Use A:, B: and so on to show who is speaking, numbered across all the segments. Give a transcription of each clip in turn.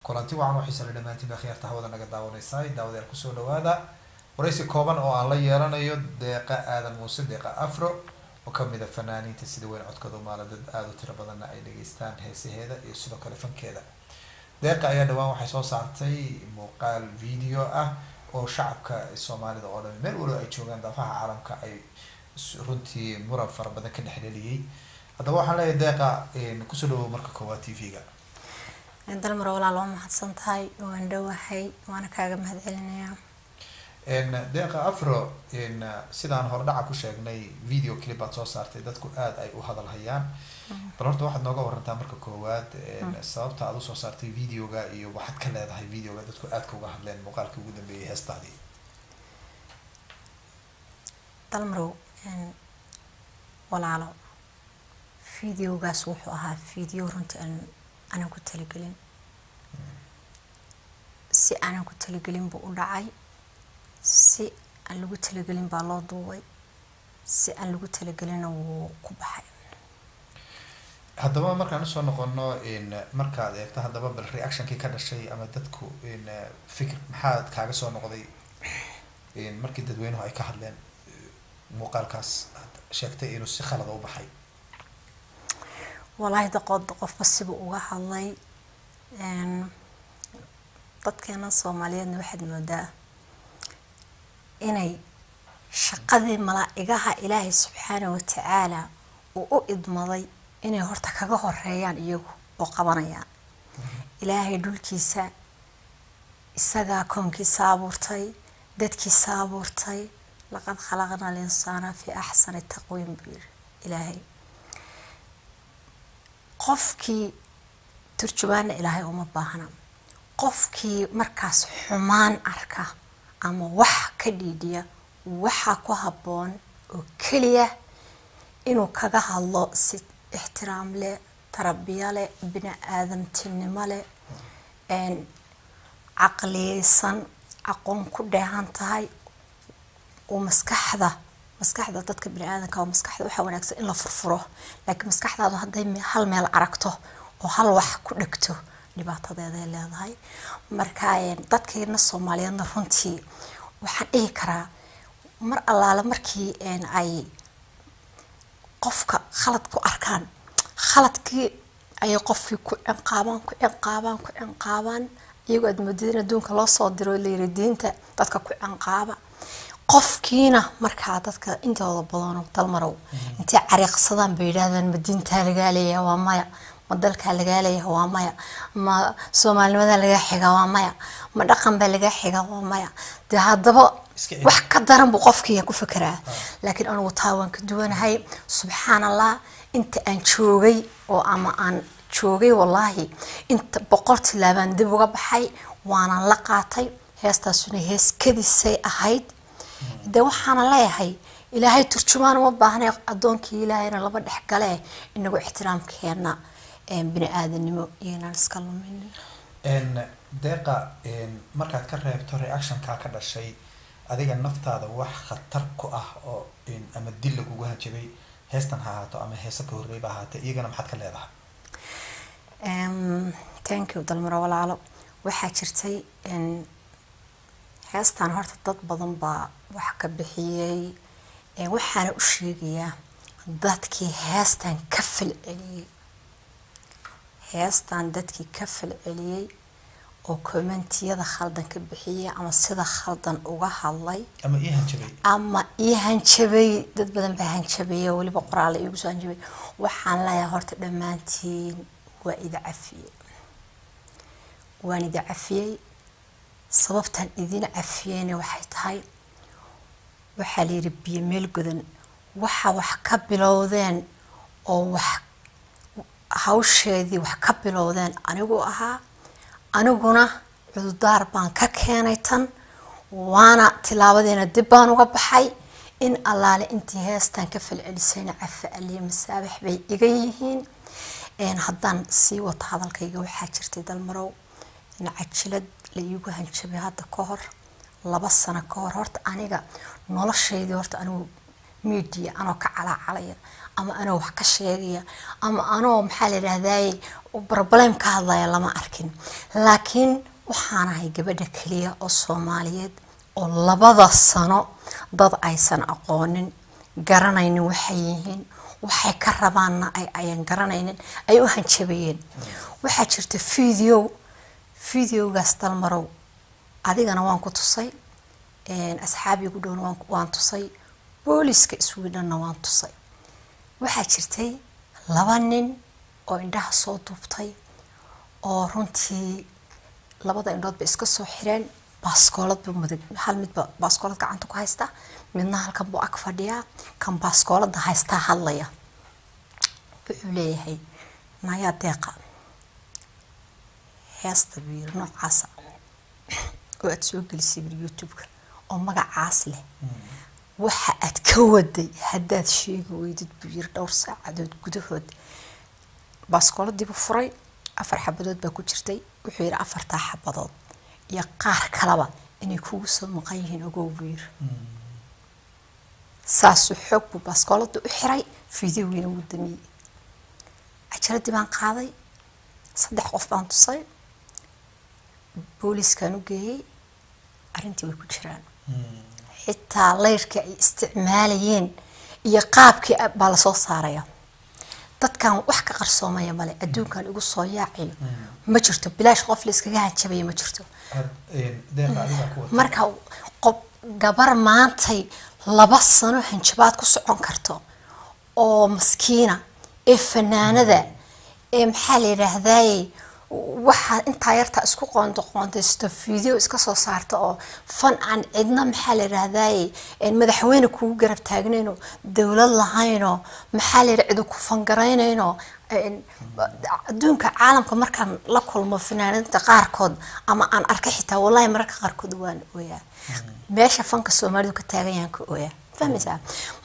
A: kulanti waxaan u xiisaa dhamaantiin baa khiyaarta hawada naga daawanaysaa daawadayaal kusoo dhawaada waraysi kooban oo aan la yeelanayo deeqa aadan muuse deeqa afro oo kamid ah fanaaniinta sida weyn codkooda maala dad aada u tiro badanna ay dhageystaan heesaheeda iyo sidoo kale fankeeda. deeqa ayaa dhawaan waxay soo saartay muuqaal video ah oo shacabka soomaalida oo dhan meel waliba ay joogaan daafaha caalamka ay runtii muran fara badan ka dhexdheliyay. haddaba waxaan leeyahay deeqa kusoo dhawow marka koowaad tv-ga.
B: dalmar walaal waa mahadsan tahay waan dhawahay waana kaaga mahadcelinayaa.
A: deeqa afro sidaan hore dhaca ku sheegnay video clip aad soo saartay dadku aada ay u hadal hayaan. bal horta waxaad nooga warantaa marka koowaad sababta aad usoo saartay videoga iyo waxaad ka leedahay videoga dadku aadka uga hadleen muuqaalkii ugu dambeeyay heestaadii.
B: dalmarow walaalo videogaas wuxuu ahaa video runtii aanan ku talagelin si aanan ku talagelin buu u dhacay, si aan lagu talagelin baa loo duubay, si aan lagu talagelinna wuu ku baxay.
A: haddaba markaan usoo noqono markaad eegto haddaba bal reactionkii ka dhashay ama dadku fikir maxaad kaaga soo noqday markii dadweynuhu ay ka hadleen muuqaalkaas sheegtay inuu si khalad u baxay.
B: والله دقود قف بس بقوا حظي dadkeena Soomaaliyeedna waxaad moodaa inay shaqadii malaa'igaha Ilaahay subxaanahu wa ta'ala uu u idmaday inay horta kaga horeeyaan iyagu oo qabanayaan. Ilaahay dhulkiisa isaga koonkiisa abuurtay, dadkiisa abuurtay, laqad khalaqna al-insaana fi ahsani taqwiim bir Ilaahay. qofkii turjubaana Ilaahay uma baahna. qofkii markaas xumaan arka ama wax ka dhiidiya waxa ku haboon oo kaliya inuu kaga hadlo si ixtiraam leh, tarbiya leh, bini aadamtinimo leh, aqlisan, aqoon ku dheehan tahay oo maskaxda dadka bini aadamka oo maskaxda waxa wanaagsan in la furfuro, laakiin maskaxdaadu haday hal meel aragto oo hal wax ku dhigto dhibaatadeeda ay leedahay. marka dadkeena Soomaaliyeedna runtii waxaan dhihi karaa mar allaala markii ay qofka khalad ku arkaan khaladkii ay qofkii ku ciqaaban iyagoo aad moodeen adduunka loo soo diro leeridiinta dadka ku ciqaaba qofkiina markaa dadka intooda badan dalmarow intii cariiqsadaan bay yiraahdaan madiinta laga leeyahay waa maya, ma dalka laga leeyahay waa maya, ma Soomaalinimada laga xiga waa maya, ma dhaqan ba laga xiga waa maya. haddaba wax ka daran buu qofkii ku fikiraa. laakiin anigu taawan ka duwanahay subxaanallah inta aan joogay oo ama aan joogay wallahi inta boqol tilaabaan dib uga baxay waana la qaatay heestaasuna hees kadisay ahayd. waxaan leeyahay Ilaahay turjumaan uma baahna adoonkii Ilaahayna laba dhex gale inagu ixtiraamkeena bini aadanimo iyo iska lumin.
A: deeqa markaad ka reebto reaction-ka ka dhashay adiga naftaada wax khatar ku ah oo ama dil lagu hanjabay heestan ha ahaato ama heesa ka horreeyba ahaatee iyagana maxaad ka leedahay?
B: thank you dalmar walaalo. waxaa jirtay heestan horta dad badan baa wax ka bixiyay waxaana u sheegayaa dadkii heestan ka falceliyay oo commentiyada khaldan ka bixiyay ama sida khaldan uga hadlay ama hanjabay dad badan baa hanjabay waliba qoraal igu soo hanjabay. waxaan leeyahay horta dhamaantiin waa ida cafiyay sababtan idin cafiyayna waxay tahay waxa la yiri biyo meel godan waxa wax ka bilowdeen oo wax hawsheedii wax ka bilowdeen aniguna cududaar baan ka keenay tan waana tilaabadeena dib baan uga baxay in allaale intii heestan ka falcelisayna cafa aliye masaabax bay iga yihiin. haddaan sii wata hadalkayga waxaa jirtay dalmarow in cajilad la iigu hanjabay hadda ka hor 2 sano ka hor. horta aniga noloshaydii horta anigu media anoo ka calacalaya ama anoo wax ka sheegaya ama anoo maxaa la yiraahdaa problem ka hadlaya lama arkin laakiin waxaan ahay gabadha kaliya oo Soomaaliyeed oo 2 sano dad aysan aqoonin garanaynin waxay yihiin waxay ka rabaanna ayaan garanaynin ay u hanjabayeen waxa jirta videogaas dalmarow adigana waan ku tusay asxaabigu dhown waan tusay booliska Sweden-na waan tusay waxa jirtay 2 nin oo indhaha soo duubtay oo runtii labada indhood ba iska soo xireen baaskoolad buu mudag hal mid baaskoolad gacanta ku haysta midna halkan buu ag fadhiyaa kan baaskoolada haysta hadlaya wuxuu leeyahay naya deeqa heesta biir noocaas oo aad soo gelisay YouTube-ka oo magacaas leh waxa aad ka waday haddaad sheegi weydid biir dhowr saacadood gudahood baaskooladii buu furay 4 xabadood baa ku jirtay wuxuu yiri 4 xabadood iyo qaar kalaba inay kugu soo maqan yihiin ogow biir saasu xog buu baaskoolada u xiray fiidiyowina wuu damiyay ajaradii baan qaaday 3 qof baan tusay booliiskan u geeyay arintii way ku jiraan xitaa leerka ay isticmaalayeen iyo qaabkii baa la soo saaraya dadkan wax ka qarsoomaya male adduunkan ugu soo yaaciyo ma jirto bilaash qof la iskaga hanjabay ma jirto marka qof gabar maantay 2 sano hanjabaad ku socon karto oo maskiina ee fanaanada ee maxaa la yiraahdaa waxa inta yarta isku qoondaysto video iska soo saarto oo fan aan cidna maxaa la yiraahdaa in madaxweyne ku garab taagnayno dawlad lahayno maxaa la yiraahdaa ku fangareynayno adduunka caalamka markaan la kulmo fanaanada qaarkood ama aan arka xitaa wallahi marka qaarkood waan ooyaa meesha fanka Soomaalidu ka taagan yahay ka ooyaa fahmaysaa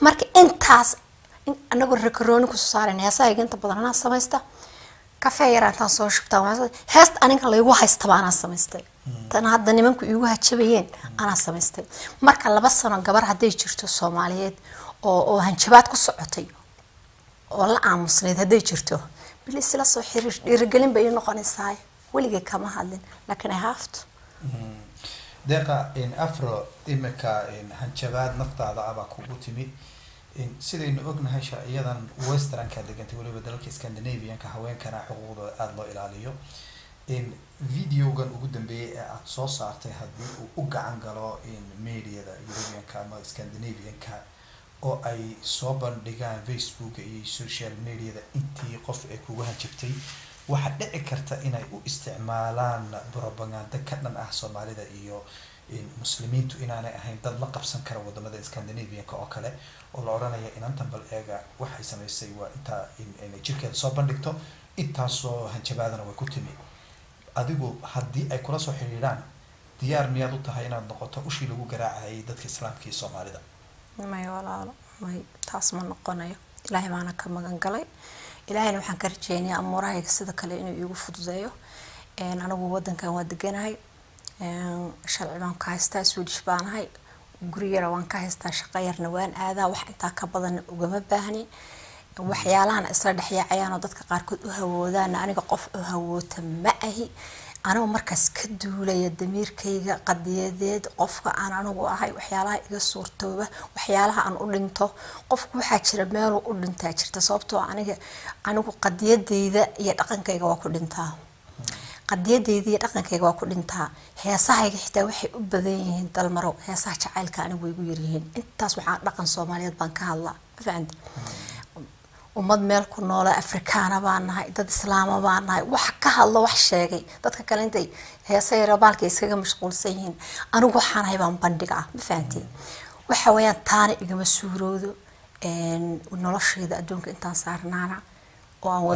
B: marka intaas anagu rekarooni ku soo saareen heesaha inta badan aan sameeysta كافيه يرانتان soo shubtaan heest aniga laygu haysta baan samaystay tan hadda nimanku igu hajabiyeen ana samaystay marka 2 sano gabar haday jirto Soomaaliyeed oo hanjabaad ku socotay oo la aamusneed haday jirto bilis la soo xiriir dhiirigelin bay noqonaysaa waliga kama hadlin laakiin I have to
A: deeqa in afro imika in hanjabaad naftaada aba kugu timi sidaynu ognahay shaaciyadan westernka degantay waliba dalalka Scandinavian-ka haweenkana xuquuqdooda aad loo ilaaliyo in videogan ugu dambeeyay ee aad soo saartay hadii uu u gacan galo in media-da European-ka ama Scandinavian-ka oo ay soo bandhigaan Facebook iyo social media-da intii qof ay kugu hanjabtay waxa dhici karta inay u isticmaalaan propaganda ka dhan ah Soomaalida iyo muslimiintu inaanay ahayn dad la qabsan kara wadamada Scandinavian-ka oo kale oo la oranayo inantan bal eega waxay sameysay waa inta in jirkeeda soo bandhigto intaasoo hanjabaadana way ku timi adigu hadii ay kula soo xiriiraan diyaar miyaad u tahay inaad noqoto ushii lagu garaacay dadka Islaamka iyo Soomaalida
B: may walaalo may taas ma noqonayo ilaahay baana ka magan galay ilaahayna waxaan ka rajeynayaa amurahayga sida kale inuu igu fududeeyo anagu wadankan waa deganahay sharci baan ka haystaa Swedish baanahay guriyada waan ka haystaa shaqo yarna waan aadaa wax inta ka badan ugama baahni waxyaalahan isla dhaxyaacayaan oo dadka qaarkood u hawoodaan aniga qof u hawoota ma ahi anigu markaas ka duulaya damiirkayga qadiyadeed qofka aan anigu ahay waxyaalaha iga suurtooba waxyaalaha aan u dhinto qofku waxa jira meel uu u dhintaa jirta sababtoo anigu qadiyadeyda iyo dhaqankayga waa ku dhintaa qadiyadeyda iyo dhaqankayga waa ku dhintaa heesahayga xitaa waxay u badan yihiin dalmaro heesaha jacaylka anigu way igu yar yihiin intaas waxaan dhaqan Soomaaliyeed baan ka hadlaa fahanti ummad meel ku nool Afrikaana baan nahay dad Islaam baan nahay wax ka hadlo wax sheegay dadka kale intay heesay rabaalka iskaga mashquulsan yihiin anigu waxaan hay baan bandhigaa ma fahanti waxa weeyaan taana igama suuroodo noloshayda adduunka intaan saarnaana oo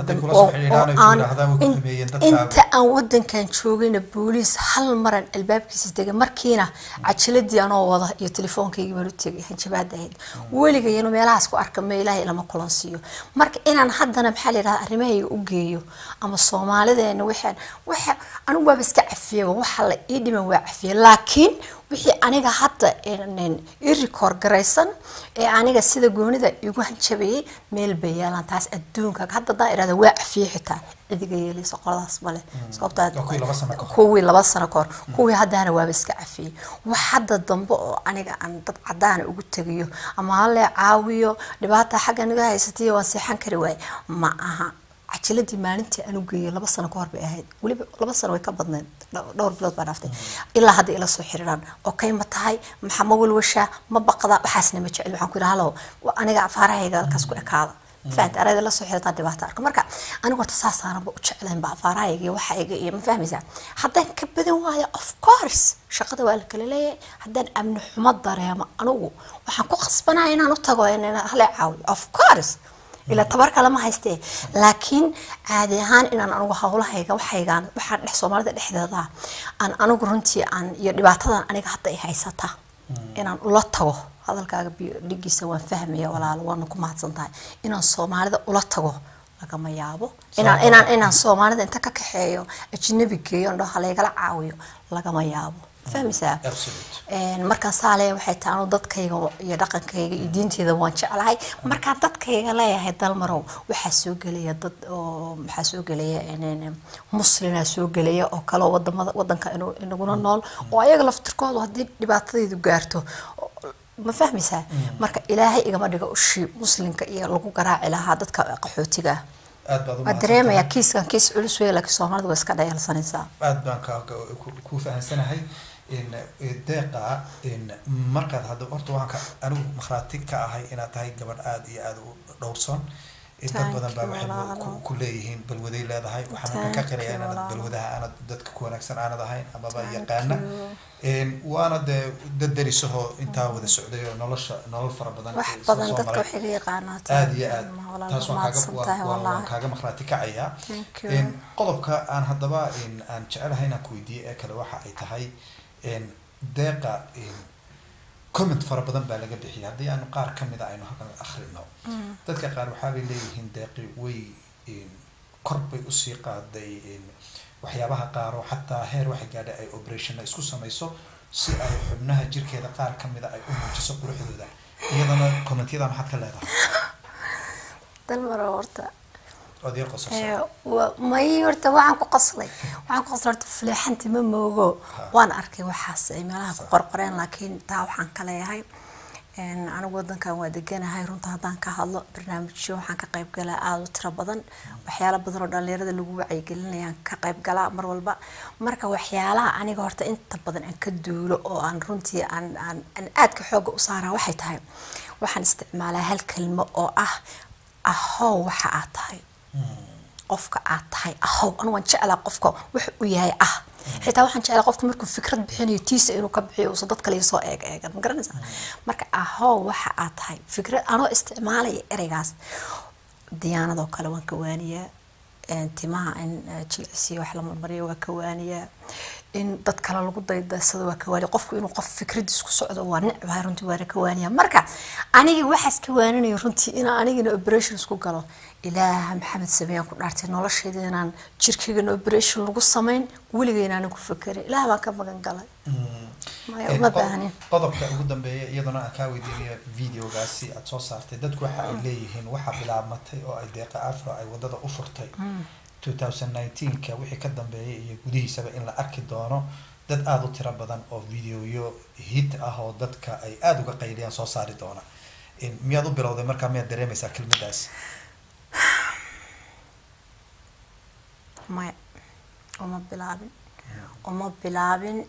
B: inta aan wadankan joogayna booliis hal maran albaabkiisa dega markiina cajiladii anoo wada iyo telefoonkayga baan u tagay hanjabaadayd waligeeyna meelahaas ku arka meelaha lama kulansiyo marka inaan haddana maxaa la yiraahdaa arrimahayga u geeyo ama Soomaalideena waxa anigu waa iska cafiyay waxa la ii dhiman waa cafiyay laakiin wixii aniga hadda in record garaysan ee aniga sida goonida igu hanjabay meel bay yaalan taas adduunka hadda daa iraada waa cafiyay xitaa idiga yeelayso qoladaas male sababta kuwii 2 sano ka hor kuwii haddana waa iska cafiyay wax hadda dambe oo aniga aan dad cadaan ugu tagayo ama hal caawiyo dhibaato xagga naga haysatay waa seexan kari waay ma aha cajiladii maalintii aanu geeyay 2 sano ka hor bay ahayd waliba 2 sano way ka badnayd dhowr bilood baan aftay ilaa hadda ila soo xiriiraan okay ma tahay maxamed walwasha ma baqda waxaasna ma jecel waxaan ku yiraahdo aniga afaarahayga halkaas ku ekaada faad arada la soo xiriirta dhibaato arka marka anigu horta saasaan u jecelayn ba afaarahayga waxayga iyo ma fahmaysaa haddaan ka badan waayo of course shaqada waa la kala leeyahay haddaan amni xumo dareemo anigu waxaan ku qasbanahay inaan u tago inaan hal caawiyo of course ila tabarka lama haystee laakiin caadi ahaan inaan anigu hawlahayga waxaan dhex Soomaalida dhexdeeda aan anigu runtii aan iyo dhibaatadan aniga hadda ay haysata inaan ula tago hadalkaaga dhigiisa waan fahmaya walaal waan ku mahadsantahay inaan Soomaalida ula tago lagama yaabo inaan Soomaalida inta ka kaxeeyo ajnabigeeyo oo haleegala caawiyo lagama yaabo fahmaysaa marka saale waxay taanu dadkayga iyo dhaqankayga iyo diinteeda waan jeclahay marka dadkayga leeyahay dalmarow waxa soo galaya dad oo waxa soo galaya muslimiina soo galaya oo kala wadanka inaguna nool oo ayaga laftirkooda hadii dhibaatadoodu gaarto ma fahmaysaa marka ilaahay igama dhigo ushi muslimka iyo lagu garaaci lahaa dadka qaxootiga
A: aad baad u
B: dareemaya kiiskan kiis culus weey laakiin Soomaalida way iska dhayalsanaysaa
A: aad baan ku fahansanahay in deeqa in markaad hadda horta waxaan anigu makhraati ka ahay inaad tahay gabadh aad iyo aad u dhowrson dad badan baa waxay ku leeyihiin balwaday leedahay waxaan ka qirayaa inaad balwadaha aad dadka ku wanaagsan aanad ahayn ama ba yaqaana waana dad darisaho intaa wada socday oo nolol fara badan
B: wax badan dadka waxay yaqaanaa
A: aad iyo aad taas waan kaaga makhraati kacaya qodobka aan hadaba aan jecelahay inaan ku weydiiyo ee kale waxa ay tahay deeqa comment fara badan baa laga bixiyay hadii aan qaar kamid ah aynu halkan akhrino dadka qaar waxa ay leeyihiin deeqi way korbay u sii qaaday waxyaabaha qaar oo xataa heer wax gaadhay ay operation isku samayso si ay xubnaha jirkeeda qaar kamid ah ay u muujiso quruxdooda iyadana commentiyada maxaad ka leedahay
B: dalmaro horta
A: ودي قصص
B: ما يورت وعن قصلي horta fleexanti ma moogo waan arkay waxaas meelaha ku qorqoreen laakiin taa waxaan kala yahay anigu wadankan waa deganahay runta hadaan ka hadlo barnaamijyo waxaan ka qayb galaa aad u tiro badan waxyaalo badan oo dhalinyarada lagu wacyigelinayaan ka qayb galaa mar walba marka waxyaalaha aniga horta inta badan aan ka duulo oo aan runtii aan aad ka xoog u saaraa waxay tahay waxaan isticmaalaa hal kelmo oo ah ahow waxa aad tahay qofka aad tahay ahow anu waan jeclaa qofka wax uu yahay xitaa waxaan jeclaa qofka markuu fikrad bixinayo tiisa inuu ka bixiyo oo dad kale soo eeg ma garanaysaa marka ahow waxa aad tahay fikrad anoo isticmaalay ereygaas diyaanado kale waan ka waaniyaa timaha in jilcisi wax la marmariyo waa ka waaniyaa in dad kale lagu daydaysado waa ka waaniya qofku inuu qof fikrad isku socdo waa nicbaa runtii waa ka waaniyaa marka aniga waxaas ka waaninayo runtii in aniga operation isku galo ilaah maxamed sameeyaan ku dhaartay nolosheeda inaan jirkayga operation lagu sameyn waligeena aan ku fakiray ilaah baan ka magan galay ma baahnin
A: qodobka ugu dambeeya iyadana aan ka weydiinayo videogaasi aad soo saartay dadku waxa ay leeyihiin waxa bilaabmatay oo ay deeqa afro ay wadada u furtay 2019 ka wixii ka dambeeyay iyo gudihiisaba in la arki doono dad aad u tiro badan oo videoyo hit ah oo dadka ay aad uga qayliyaan soo saari doona miyaad u bilowday markaa miyaad dareemaysaa kelmadaas
B: ما وما بلابن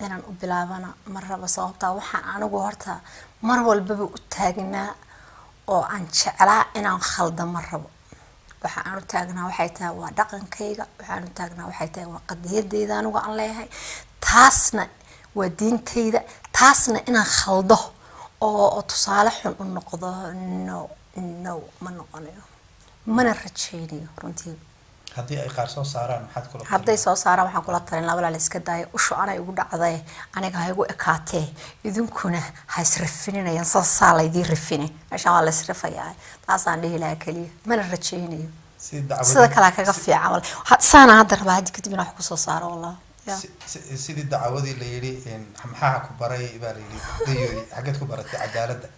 B: inaan u bilaabana marraba sababta waxaan anigu horta mar walba u taagnaa oo aan jeclaa inaan khaldan marrabo waxaan u taagnaa waxay tahay waa dhaqankayga waxaan u taagnaa waxay tahay waa qadiyadeyda anigu aan leeyahay taasna waa diintayda taasna inaan khaldo oo tusaale xun u noqdo no ma noqonayo mana rajaynayo runtii
A: hadii ay qaar soo saaraan maxaad kula
B: haday soo saaraan waxaan kula talin laba la iska daayo usho anay ugu dhacday aniga ha igu ekaatee idinkuna ha isrifinayaan saalaydii rifine meesha waa la isrifayaa taas aan dhihi lahaa kaliya mana rajaynayo sida kala kaga fiican wal saana hadda rabaa hadii kadib inaan wax ku soo saaro wallahi
A: sidii dacawadii la yiri maxaa ku baray baa la yiri dayoodi xageed ku baratay cadaaladda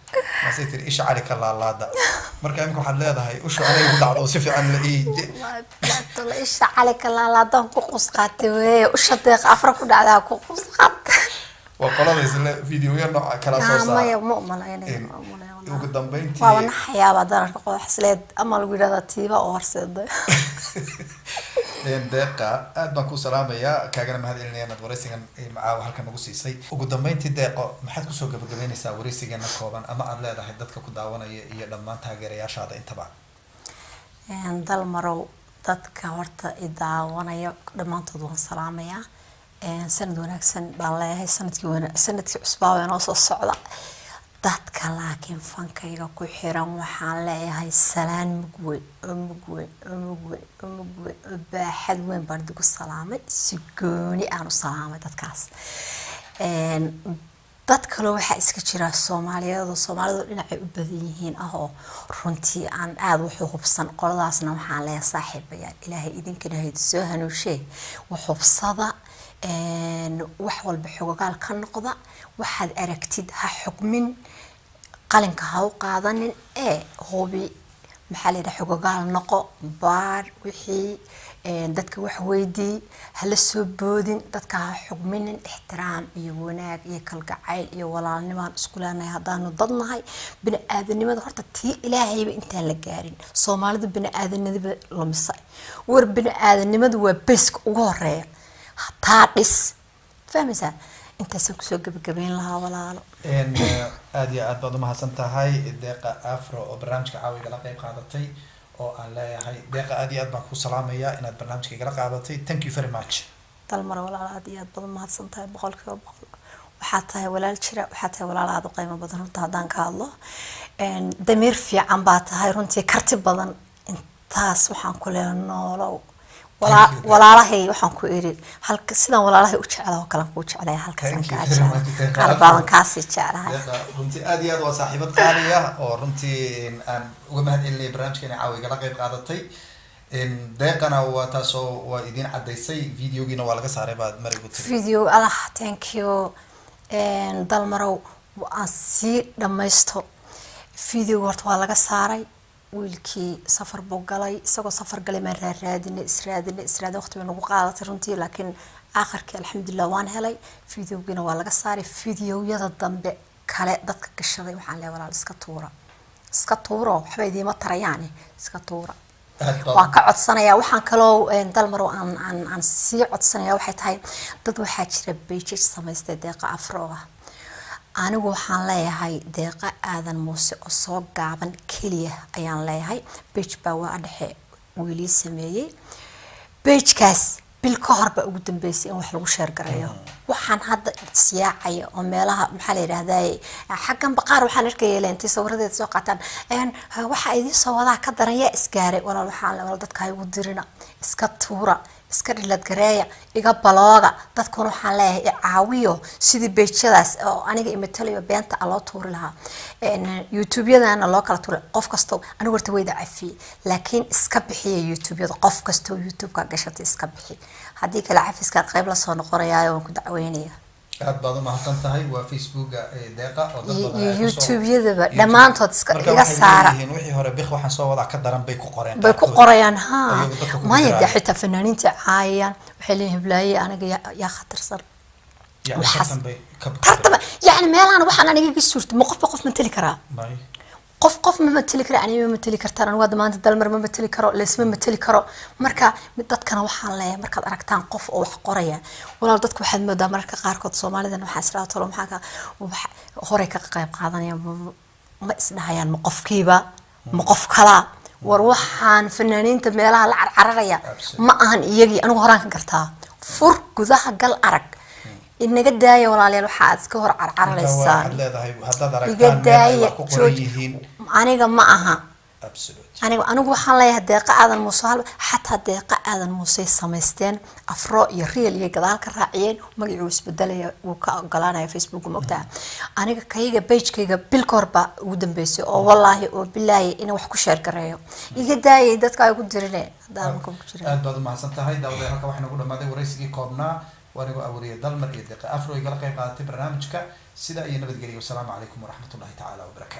A: ma saytir isha cali ka laalaada marka imka waxaad leedahay ushu anay ku dhacdo si fiican la
B: la isha cali ka laalaada ku qusqaatay way usha deeq afra ku dhacdaa ku qusqaatay
A: waa qolada isla fiidiyoyo nooc kala soo saaray
B: ma umaleynay
A: ugu dambeyntii
B: waa naxyaaba dararka qodaxsleed ama lagu yiraahdo tiiba oo horseeday
A: deeqa aad baan ku salaamayaa kaagana mahadcelinaya inaad waraysigan macaawa halkan nagu siisay ugu dambeyntii deeqo maxaad kusoo gabagabeynaysaa waraysigeena kooban ama aad leedahay dadka ku daawanaya iyo dhammaan taageerayaashaada intaba
B: dalmarow dadka horta i daawanaya dhammaantood waan salaamayaa sanad wanaagsan baan leeyahay sanadkii cusbaa inoo soo socda dadka laakiin fankayga ku xiran waxaan leeyahay salaan mugweyn baaxad weyn baan ugu salaamay si gooni aan u salaamay dadkaas dad kale waxaa iska jira Soomaalidu dhinacay u badan yihiin oo runtii aan aad wax u hubsan qoladaasna waxaan leeyahay saaxiibayaal ilaahay idinkana hayd soo hanuushay wax hubsada wax walba xogogaal ka noqda waxaad aragtid ha xukmin qalinka ha u qaadanin hoobi maxaa la yiraahdaa xogogaal noqo baar wixii dadka wax weydii hala soo boodin dadka ha xukminin ixtiraam iyo wanaag iyo kalgacayl iyo walaalnimo isku leenahay hadaanu dadnahay bini aadanimada horta tii ilaahayba intaan la gaarin Soomaalidu bini aadanimada lumisay war bini aadanimadu waa beeska ugu horeeya taa dhis fahmaysaa intaas ku soo gabagabeyn lahaa walaalo
A: aad iyo aad baad u mahadsan tahay deeqa afro oo barnaamijka caawiga la qayb qaadatay oo aan leeyahay deeqa aad iyo aad baan ku salaamayaa inaad barnaamijka igala qaadatay thank you very much
B: dalmar walaalo aad iyo aad baad u mahadsan tahay boqolkiiba boqol waxaa tahay walaal jira waxaa tahay walaal aad u qiimo badan runta haddaan ka hadlo damiir fiican baa tahay runtii karti badan intaas waxaan ku leeyahay noolow walaalahay waxaan ku iri halka sidaan walaalahay u jeclaa oo kale ku jeclaa halkaas ka jeclaa qalbaan kaasi jeclaa
A: runtii aad iyo aad waa saaxiibad qaaliya oo runtii aan uga mahadcelinay barnaamijkeena caawiga la qayb qaadatay deeqana waa taasoo waa idin cadaysay videogiina waa laga saaray baad marigu tiri
B: video allah thank you dalmarow aan si dhamaysto video horta waa laga saaray wiilkii safar buu galay isagoo safar galay ma israadin waqti nagu qaadatay runtii laakiin aakhirkii alxamdulillah waan helay videogina waa laga saaray videoyada dambe kale dadka gashaday waxaan leeyahay walaal iska tuuro waxba idiima tarayaan iska tuura waa ka codsanaya waxaan kaloo dalmaro aan sii codsanaya waxay tahay dad waxaa jira page samaystay deeqa afro anigu waxaan leeyahay deeqa aadan muuse oo soo gaaban kaliya ayaan leeyahay page baa waa dhaxe wiili sameeyay page-kaas bil ka hor ba ugu dambeysay in wax lagu share gareeyo waxaan hadda siyaacay oo meelaha maxaa la yiraahdaa xaqan baqaar waxaan arkay leentay sawiradeed soo qaataan waxa ay soo wadaa ka daran yaa isgaaray walaal waxaan dadka ay ugu dirina iska tuura iska dhilad gareeya iga balooga dadkuna waxaan leeyahay caawiyo sidii beejadaas oo aniga imataliyo beenta loo tuuri lahaa youtube-yadana loo kala tuuray qof kasto anigu horta wayda cafi laakiin iska bixiya youtube-yada qof kasto youtube-ka gashatay iska bixi hadii kala cafiska qayb la soo noqonayaa oo ku dacweynaya
A: aad baad u mahadsan tahay waa Facebook deeqa oo dad
B: badan youtube-yada dhamaantood iga saara
A: wixii hore bix waxaan soo wadaa ka daran bay ku
B: qorayaan ha ma yada xitaa fanaaniinta caayaan waxay leeyihiin blaaye aniga yaa khatarsan tartaba yani meelahan waxaan aniga ka suurto ma qof ma tali karaa qof ma matali karo aniga ma matali kartaan aniga maanta dalmar ma matali karo leesma matali karo marka dadkana waxaan leeyahay markaad aragtaan qof oo wax qoraya walaal dadku waxaad moodaa marka qaarkood Soomaalidan waxa israato tolo maxaa ka hore ka qayb qaadanaya ma isdhahayaan ma qofkiiba ma qof kala war waxaan fanaaniinta meelaha la carcaraya ma ahan iyagii anigu horaan ka gartaa fur gudaha gal arag inaga daaya walaalayaal waxa aad iska hor carcaraysaa
A: leedahay hadda aragtaan meel ku qoran yihiin
B: aniga ma aha anigu waxaan leeyahay deeqa aadan muuse xataa deeqa aadan muuse samaysteen afro iyo real iyo gadaal ka raaciyeen magacuu isbedelaya uu ka ogolaanaya Facebook ma ogtaa aniga kayga page-kayga bilkorba ugu dambeysay oo wallahi oo bilaahi in wax ku share gareeyo iga daayay dadka ay ku dirineen hadaan ku jiray
A: aad baad u mahadsan tahay daawada halka waxaan ugu dhamaaday waraysigii koobnaa waanigu awriye dalmar iyo deeqa afro igala qayb qaadatay barnaamijka sida iyo nabadgelyo. Assalaamu calaykum waraxmatullaahi tacaala wabarakaatuh.